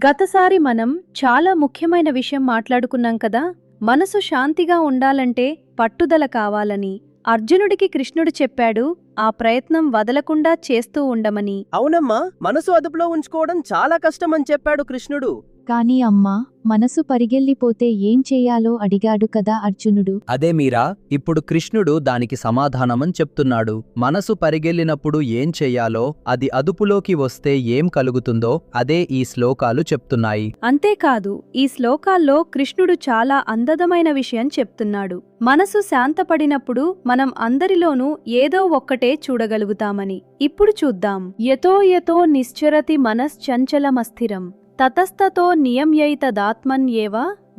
గతసారి మనం చాలా ముఖ్యమైన విషయం మాట్లాడుకున్నాం కదా. మనసు శాంతిగా ఉండాలంటే పట్టుదల కావాలని. అర్జునుడికి కృష్ణుడు చెప్పాడు ఆ ప్రయత్నం వదలకుండా చేస్తూ ఉండమని. అవునమ్మా, మనసు అదుపులో ఉంచుకోవడం చాలా కష్టమని చెప్పాడు కృష్ణుడు. కాని అమ్మా, మనసు పరిగెల్లిపోతే ఏం చెయ్యాలో అడిగాడు కదా అర్జునుడు. అదే మీరా, ఇప్పుడు కృష్ణుడు దానికి సమాధానమని చెప్తున్నాడు. మనసు పరిగెల్లినప్పుడు ఏం చెయ్యాలో, అది అదుపులోకి వస్తే ఏం కలుగుతుందో అదే ఈ శ్లోకాలు చెప్తున్నాయి. అంతేకాదు, ఈ శ్లోకాల్లో కృష్ణుడు చాలా అందమైన విషయం చెప్తున్నాడు. మనసు శాంతపడినప్పుడు మనం అందరిలోనూ ఏదో ఒక్కటే చూడగలుగుతామని. ఇప్పుడు చూద్దాం. యతో యతో నిశ్చరతి మనశ్చంచలమస్థిరం తతస్తతో నియమ్యైతదాత్మన్యేవ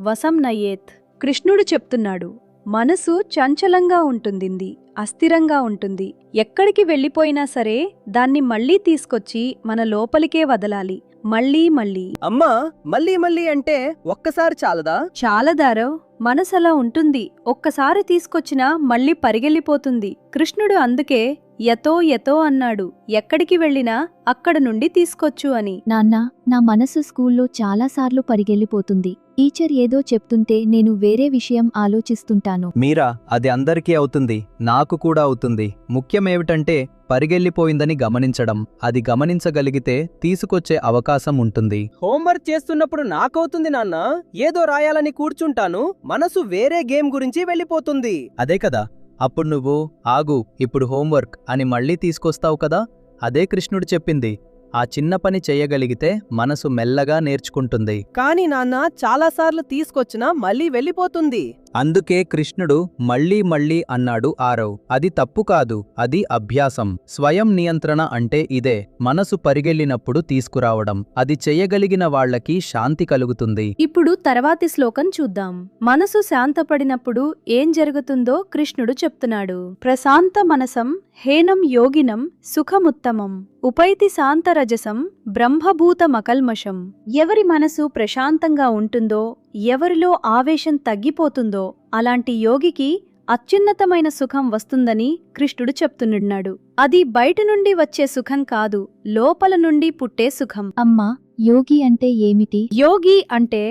వశం నయేత్. కృష్ణుడు చెప్తున్నాడు, మనసు చంచలంగా ఉంటుంది, అస్థిరంగా ఉంటుంది. ఎక్కడికి వెళ్ళిపోయినా సరే దాన్ని మళ్లీ తీసుకొచ్చి మన లోపలికే వదలాలి. మళ్లీ మళ్లీ. అమ్మా, మళ్ళీ మళ్ళీ అంటే ఒక్కసారి చాలదా? చాలదారో, మనసలా ఉంటుంది. ఒక్కసారి తీసుకొచ్చినా మళ్లీ పరిగెళ్ళిపోతుంది. కృష్ణుడు అందుకే యతో యతో అన్నాడు. ఎక్కడికి వెళ్ళినా అక్కడ నుండి తీసుకొచ్చు అని. నాన్నా, నా మనసు స్కూల్లో చాలాసార్లు పరిగెల్లిపోతుంది. టీచర్ ఏదో చెప్తుంటే నేను వేరే విషయం ఆలోచిస్తుంటాను. మీరా, అది అందరికీ అవుతుంది, నాకు కూడా అవుతుంది. ముఖ్యమేమిటంటే పరిగెల్లిపోయిందని గమనించడం. అది గమనించగలిగితే తీసుకొచ్చే అవకాశం ఉంటుంది. హోంవర్క్ చేస్తున్నప్పుడు నాకవుతుంది నాన్న. ఏదో రాయాలని కూర్చుంటాను, మనసు వేరే గేమ్ గురించి వెళ్ళిపోతుంది. అదే కదా, అప్పుడు నువ్వు ఆగు, ఇప్పుడు హోంవర్క్ అని మళ్ళీ తీసుకొస్తావు కదా. అదే కృష్ణుడు చెప్పింది. ఆ చిన్న పని చెయ్యగలిగితే మనసు మెల్లగా నేర్చుకుంటుంది. కాని నాన్న, చాలాసార్లు తీసుకొచ్చినా మళ్ళీ వెళ్ళిపోతుంది. అందుకే కృష్ణుడు మళ్ళీ మళ్ళీ అన్నాడు ఆరవ్. అది తప్పు కాదు, అది అభ్యాసం. స్వయం నియంత్రణ అంటే ఇదే. మనసు పరిగెళ్ళినప్పుడు తీసుకురావడం. అది చెయ్యగలిగిన వాళ్లకి శాంతి కలుగుతుంది. ఇప్పుడు తర్వాతి శ్లోకం చూద్దాం. మనసు శాంతపడినప్పుడు ఏం జరుగుతుందో కృష్ణుడు చెప్తున్నాడు. ప్రశాంత మనసం హేనం యోగినం సుఖముత్తమం ఉపైతి శాంతరజసం బ్రహ్మభూతమకల్మషం. ఎవరి మనసు ప్రశాంతంగా ఉంటుందో, ఎవరిలో ఆవేశం తగ్గిపోతుందో అలాంటి యోగికి అత్యున్నతమైన సుఖం వస్తుందని కృష్ణుడు చెప్తున్నాడు. అది బయట నుండి వచ్చే సుఖం కాదు, లోపల నుండి పుట్టే సుఖం. అమ్మా, యోగి అంటే ఏమిటి? యోగి అంటే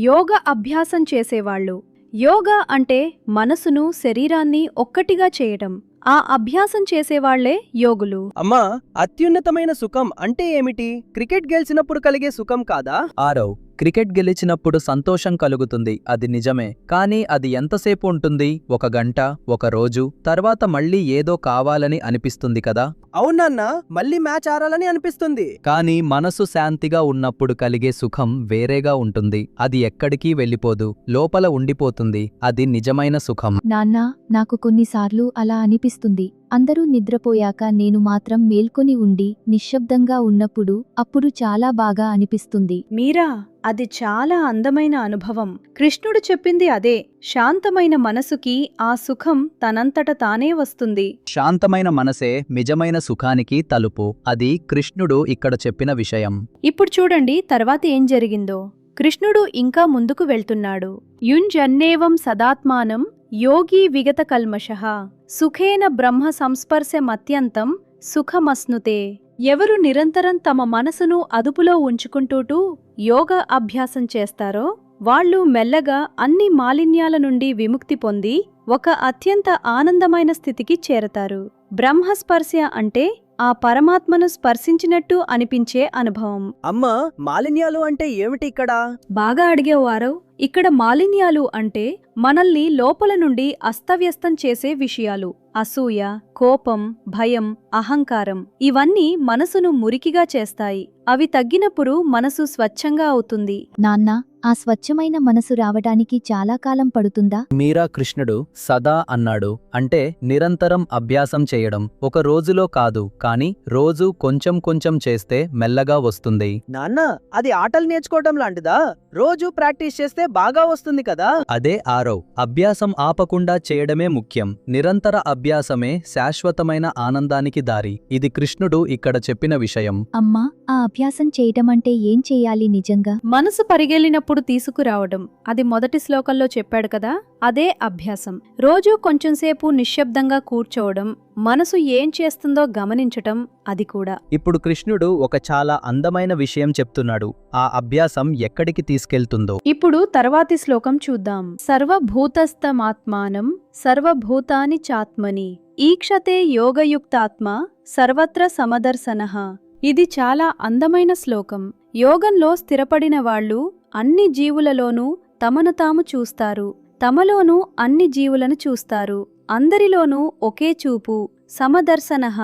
యోగ అభ్యాసం చేసేవాళ్ళు. యోగా అంటే మనసును శరీరాన్ని ఒక్కటిగా చేయటం. ఆ అభ్యాసం చేసేవాళ్లే యోగులు. అమ్మా, అత్యున్నతమైన సుఖం అంటే ఏమిటి? క్రికెట్ గెలిచినప్పుడు కలిగే సుఖం కాదా? ఆరవ్, క్రికెట్ గెలిచినప్పుడు సంతోషం కలుగుతుంది, అది నిజమే. కానీ అది ఎంతసేపు ఉంటుంది? 1 గంట, 1 రోజు, తర్వాత మళ్ళీ ఏదో కావాలని అనిపిస్తుంది కదా. అవునన్నా, మళ్ళీ మ్యాచ్ ఆడాలని అనిపిస్తుంది. కానీ మనసు శాంతిగా ఉన్నప్పుడు కలిగే సుఖం వేరేగా ఉంటుంది. అది ఎక్కడికి వెళ్ళిపోదు, లోపల ఉండిపోతుంది. అది నిజమైన సుఖం. నాన్నా, నాకు కొన్నిసార్లు అలా అనిపిస్తుంది. అందరూ నిద్రపోయాక నేను మాత్రం మేల్కొని ఉండి నిశ్శబ్దంగా ఉన్నప్పుడు అప్పుడు చాలా బాగా అనిపిస్తుంది. మీరా, అది చాలా అందమైన అనుభవం. కృష్ణుడు చెప్పింది అదే. శాంతమైన మనసుకి ఆ సుఖం తనంతట తానే వస్తుంది. శాంతమైన మనసే నిజమైన సుఖానికి తలుపు. అది కృష్ణుడు ఇక్కడ చెప్పిన విషయం. ఇప్పుడు చూడండి తర్వాత ఏం జరిగిందో. కృష్ణుడు ఇంకా ముందుకు వెళ్తున్నాడు. యుంజన్నేవం సదాత్మానం యోగీ విగత కల్మషః సుఖేన బ్రహ్మ సంస్పర్శమత్యంతం సుఖమస్నుతే. ఎవరు నిరంతరం తమ మనసును అదుపులో ఉంచుకుంటూ యోగ అభ్యాసం చేస్తారో వాళ్ళు మెల్లగా అన్ని మాలిన్యాల నుండి విముక్తి పొంది ఒక అత్యంత ఆనందమైన స్థితికి చేరతారు. బ్రహ్మస్పర్శ అంటే ఆ పరమాత్మను స్పర్శించినట్టు అనిపించే అనుభవం. అమ్మా, మాలిన్యాలు అంటే ఏమిటి ఇక్కడ? బాగా అడిగేవారో. ఇక్కడ మాలిన్యాలు అంటే మనల్ని లోపల నుండి అస్తవ్యస్తం చేసే విషయాలు. అసూయ, కోపం, భయం, అహంకారం ఇవన్నీ మనసును మురికిగా చేస్తాయి. అవి తగ్గినప్పుడు మనసు స్వచ్ఛంగా అవుతుంది. నాన్నా, ఆ స్వచ్ఛమైన మనసు రావడానికి చాలా కాలం పడుతుందా? మీరా, కృష్ణుడు సదా అన్నాడు. అంటే నిరంతరం అభ్యాసం చేయడం. 1 రోజులో కాదు, కానీ రోజు కొంచెం కొంచెం చేస్తే మెల్లగా వస్తుంది. నాన్న, అది ఆటలు నేర్చుకోవటం లాంటిదా? రోజు ప్రాక్టీస్ చేస్తే బాగా వస్తుంది కదా. అదే ఆరవ్, అభ్యాసం ఆపకుండా చేయడమే ముఖ్యం. నిరంతర అభ్యాసమే శాశ్వతమైన ఆనందానికి దారి. ఇది కృష్ణుడు ఇక్కడ చెప్పిన విషయం. అమ్మా, ఆ అభ్యాసం చేయటమంటే ఏం చెయ్యాలి నిజంగా? మనసు పరిగెళ్ళినప్పుడు అప్పుడు తీసుకురావడం, అది మొదటి శ్లోకంలో చెప్పాడు కదా, అదే అభ్యాసం. రోజూ కొంచెంసేపు నిశ్శబ్దంగా కూర్చోవడం, మనసు ఏం చేస్తుందో గమనించటం, అది కూడా. ఇప్పుడు కృష్ణుడు ఒక చాలా అందమైన విషయం చెప్తున్నాడు. ఆ అభ్యాసం ఎక్కడికి తీసుకెళ్తుందో. ఇప్పుడు తర్వాతి శ్లోకం చూద్దాం. సర్వభూతస్థమాత్మానం సర్వభూతాని చాత్మని ఈక్షతే యోగయుక్తాత్మ సర్వత్ర సమదర్శనః. ఇది చాలా అందమైన శ్లోకం. యోగంలో స్థిరపడిన వాళ్ళు అన్ని జీవులలోనూ తమను తాము చూస్తారు, తమలోనూ అన్ని జీవులను చూస్తారు, అందరిలోనూ ఒకే చూపు. సమదర్శనః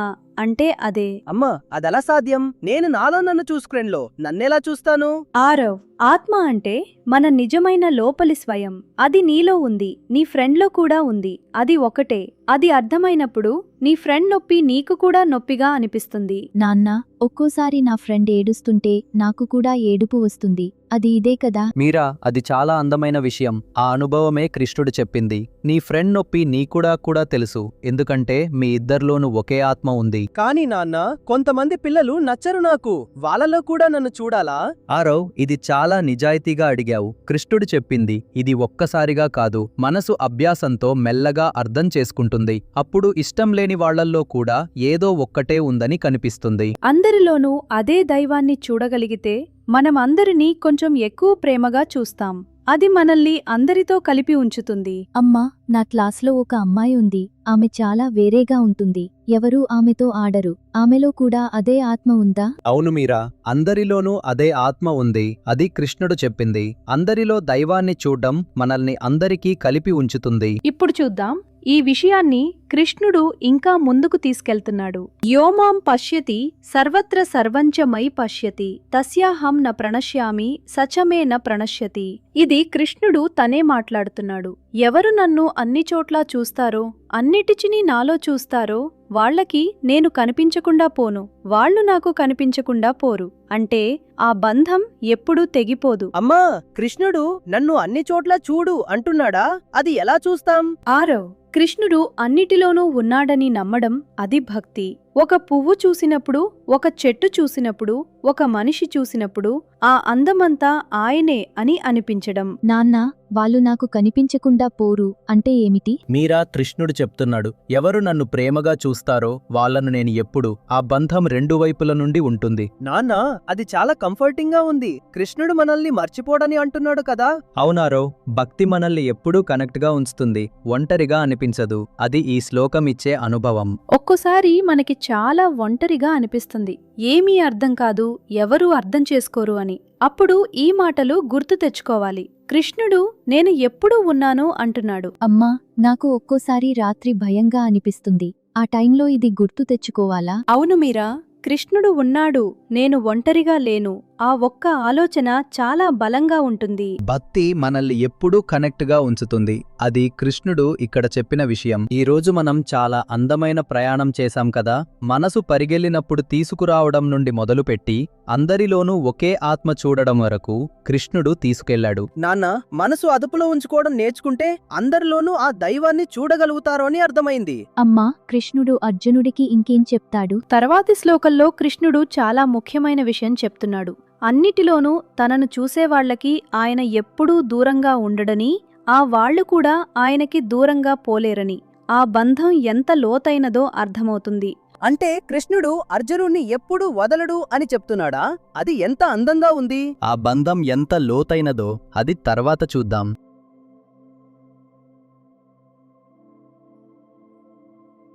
అంటే అదే. అమ్మా, అదెలా సాధ్యం? నేను నాలో నన్ను చూసుకునేలో నన్నెలా చూస్తాను? ఆరవ్, ఆత్మ అంటే మన నిజమైన లోపలి స్వయం. అది నీలో ఉంది, నీ ఫ్రెండ్లో కూడా ఉంది. అది ఒకటే. అది అర్థమైనప్పుడు నీ ఫ్రెండ్ నొప్పి నీకు కూడా నొప్పిగా అనిపిస్తుంది. నాన్న, ఒక్కోసారి నా ఫ్రెండ్ ఏడుస్తుంటే నాకు కూడా ఏడుపు వస్తుంది. అది ఇదే కదా? మీరా, అది చాలా అందమైన విషయం. ఆ అనుభవమే కృష్ణుడు చెప్పింది. నీ ఫ్రెండ్ నొప్పి నీకూడా తెలుసు, ఎందుకంటే మీ ఇద్దరిలోనూ ఒకే ఆత్మ ఉంది. కానీ నాన్న, కొంతమంది పిల్లలు నచ్చరు నాకు. వాళ్ళలో కూడా నన్ను చూడాలా? ఆరవ్, ఇది చాలా నిజాయితీగా అడిగావు. కృష్ణుడు చెప్పింది ఇది ఒక్కసారిగా కాదు, మనసు అభ్యాసంతో మెల్లగా అర్థం చేసుకుంటుంది. అప్పుడు ఇష్టం లేని వాళ్లల్లో కూడా ఏదో ఒక్కటే ఉందని కనిపిస్తుంది. అందరిలోనూ అదే దైవాన్ని చూడగలిగితే మనం అందరినీ కొంచెం ఎక్కువ ప్రేమగా చూస్తాం. అది మనల్ని అందరితో కలిపి ఉంచుతుంది. అమ్మా, నా క్లాస్లో ఒక అమ్మాయి ఉంది. ఆమె చాలా వేరేగా ఉంటుంది. ఎవరూ ఆమెతో ఆడరు. ఆమెలో కూడా అదే ఆత్మ ఉందా? అవును మీరా, అందరిలోనూ అదే ఆత్మ ఉంది. అది కృష్ణుడు చెప్పింది. అందరిలో దైవాన్ని చూడ్డం మనల్ని అందరికీ కలిపి ఉంచుతుంది. ఇప్పుడు చూద్దాం. ఈ విషయాన్ని కృష్ణుడు ఇంకా ముందుకు తీసుకెళ్తున్నాడు. యోమాం పశ్యతి సర్వత్ర సర్వంచ మై పశ్యతి తస్యాహం న ప్రణశ్యామి సచమే న ప్రణశ్యతి. ఇది కృష్ణుడు తనే మాట్లాడుతున్నాడు. ఎవరు నన్ను అన్ని చోట్లా చూస్తారో, అన్నిటిచిని నాలో చూస్తారో వాళ్లకి నేను కనిపించకుండా పోను, వాళ్ళు నాకు కనిపించకుండా పోరు. అంటే ఆ బంధం ఎప్పుడూ తెగిపోదు. అమ్మా, కృష్ణుడు నన్ను అన్ని చోట్ల చూడు అంటున్నాడా? అది ఎలా చూస్తాం? ఆరవ్, కృష్ణుడు అన్నిటిలోనూ ఉన్నాడని నమ్మడం అది భక్తి. ఒక పువ్వు చూసినప్పుడు, ఒక చెట్టు చూసినప్పుడు, ఒక మనిషి చూసినప్పుడు ఆ అందమంతా ఆయనే అని అనిపించడం. నాన్నా, వాళ్ళు నాకు కనిపించకుండా పోరు అంటే ఏమిటి? మీరా, కృష్ణుడు చెప్తున్నాడు, ఎవరు నన్ను ప్రేమగా చూస్తారో వాళ్ళను నేను ఎప్పుడు, ఆ బంధం రెండు వైపుల నుండి ఉంటుంది. నాన్న, అది చాలా కంఫర్టింగ్ గా ఉంది. కృష్ణుడు మనల్ని మర్చిపోడని అంటున్నాడు కదా. అవునారో, భక్తి మనల్ని ఎప్పుడూ కనెక్ట్గా ఉంచుతుంది, ఒంటరిగా అనిపించదు. అది ఈ శ్లోకం ఇచ్చే అనుభవం. ఒక్కోసారి మనకి చాలా ఒంటరిగా అనిపిస్తుంది. ఏమీ అర్థం కాదు, ఎవరూ అర్థం చేసుకోరు అని. అప్పుడు ఈ మాటలు గుర్తు తెచ్చుకోవాలి. కృష్ణుడు నేను ఎప్పుడూ ఉన్నాను అంటున్నాడు. అమ్మా, నాకు ఒక్కోసారి రాత్రి భయంగా అనిపిస్తుంది. ఆ టైంలో ఇది గుర్తు తెచ్చుకోవాలా? అవును మీరా, కృష్ణుడు ఉన్నాడు, నేను ఒంటరిగా లేను. ఆ ఒక్క ఆలోచన చాలా బలంగా ఉంటుంది. భక్తి మనల్ని ఎప్పుడూ కనెక్ట్గా ఉంచుతుంది. అది కృష్ణుడు ఇక్కడ చెప్పిన విషయం. ఈ రోజు మనం చాలా అందమైన ప్రయాణం చేశాం కదా. మనసు పరిగెళ్లినప్పుడు తీసుకురావడం నుండి మొదలుపెట్టి అందరిలోనూ ఒకే ఆత్మ చూడడం వరకు కృష్ణుడు తీసుకెళ్లాడు. నాన్న, మనసు అదుపులో ఉంచుకోవడం నేర్చుకుంటే అందరిలోనూ ఆ దైవాన్ని చూడగలుగుతారో అని అర్థమైంది. అమ్మా, కృష్ణుడు అర్జునుడికి ఇంకేం చెప్తాడు? తర్వాతి శ్లోకంలో కృష్ణుడు చాలా ముఖ్యమైన విషయం చెప్తున్నాడు. అన్నిటిలోనూ తనను చూసేవాళ్లకి ఆయన ఎప్పుడూ దూరంగా ఉండడని, ఆ వాళ్లు కూడా ఆయనకి దూరంగా పోలేరని. ఆ బంధం ఎంత లోతైనదో అర్థమవుతుంది. అంటే కృష్ణుడు అర్జునుడిని ఎప్పుడూ వదలడు అని చెప్తున్నాడా? అది ఎంత అందంగా ఉంది. ఆ బంధం ఎంత లోతైనదో అది తర్వాత చూద్దాం.